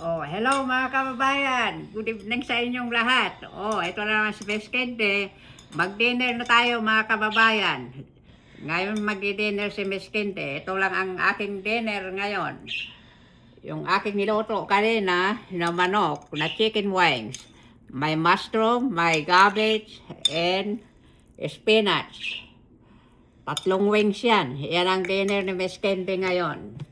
Oh, hello mga kababayan. Good evening sa inyong lahat. Oh, ito na naman si Miskente. Mag-dinner na tayo mga kababayan. Ngayon mag-dinner si Miskente. Ito lang ang aking dinner ngayon. Yung aking niluto kanina na manok, na chicken wings. May mushroom, may cabbage, and spinach. 3 wings yan. Yan ang dinner ni Miskente ngayon.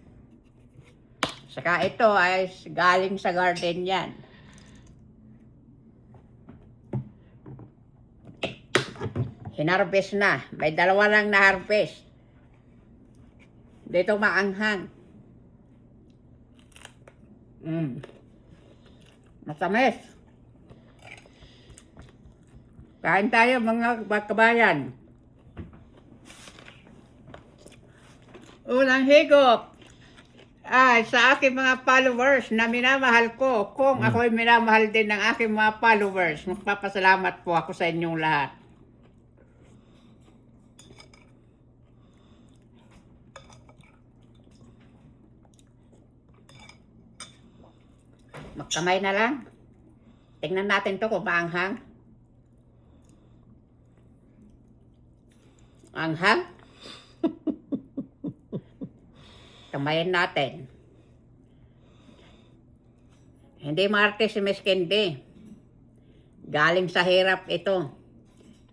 Saka ito ay galing sa garden yan. Hinarvest na. May 2 lang na harvest. Dito maanghang. Matamis. Kain tayo mga kabayan. Unang higop. Sa aking mga followers na minamahal ko, kung ako'y minamahal din ng aking mga followers, magpapasalamat po ako sa inyong lahat. Magkamay na lang. Tingnan natin to kung maanghang. Anghang? Kamayin natin. Hindi maarte si Miss Candy. Galing sa hirap ito.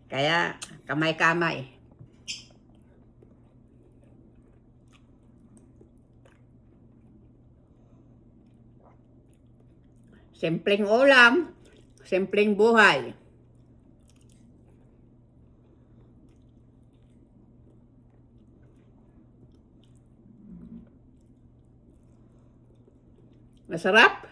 Kaya kamay-kamay. Simpleng ulam, simpleng buhay. Masarap?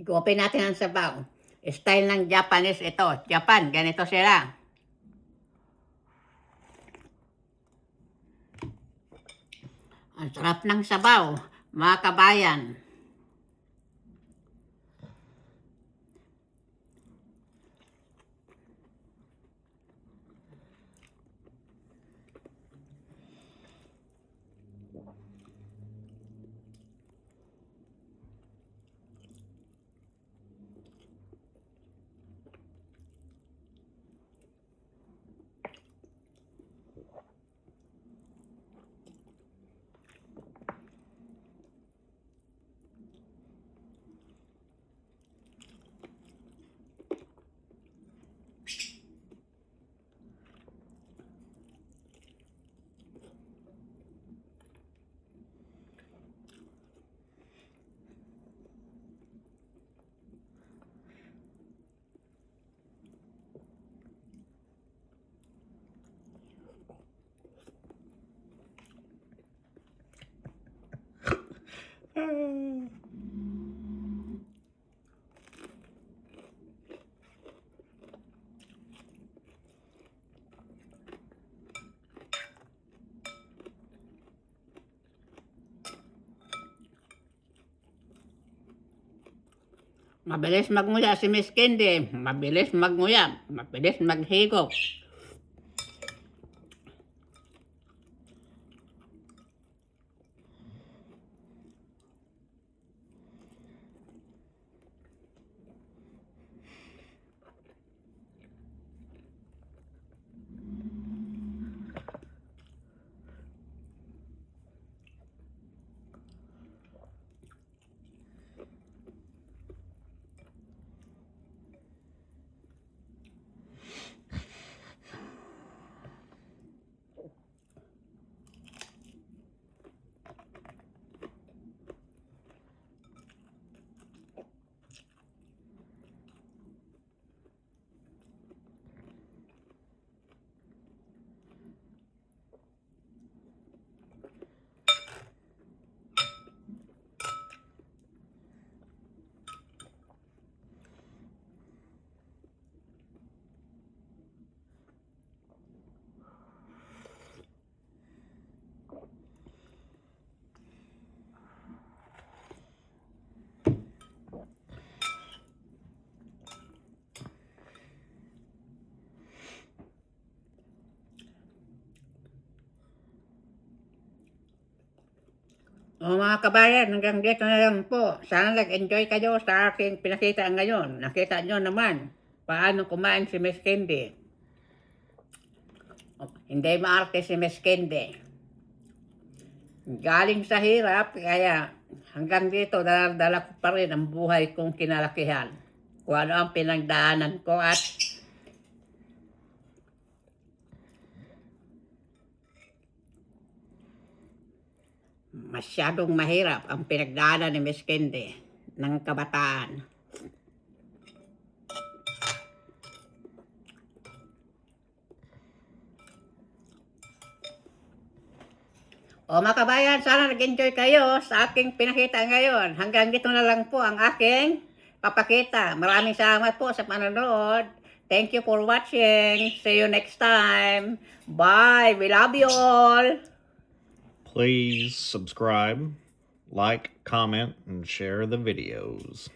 Igopin natin ang sabaw. Style ng Japanese ito. Japan, ganito sila. Ang sarap ng sabaw, mga kabayan. Mabilis magmuya si Miss Candy. Mabilis magmuya. Mabilis maghigop. O mga kabayan, hanggang dito na lang po. Sana nag-enjoy kayo sa aking pinakita ngayon. Nakita nyo naman paano kumain si Miss Candy. Hindi maarte si Miss Candy. Galing sa hirap, kaya hanggang dito dala ko pa rin ang buhay kong kinalakihan. Kung ano ang pinagdaanan ko at masyadong mahirap ang pinagdaanan ni Miss Candy ng kabataan. O mga kabayan, sana nag-enjoy kayo sa aking pinakita ngayon. Hanggang dito na lang po ang aking papakita. Maraming salamat po sa panonood. Thank you for watching. See you next time. Bye. We love you all. Please subscribe, like, comment, and share the videos.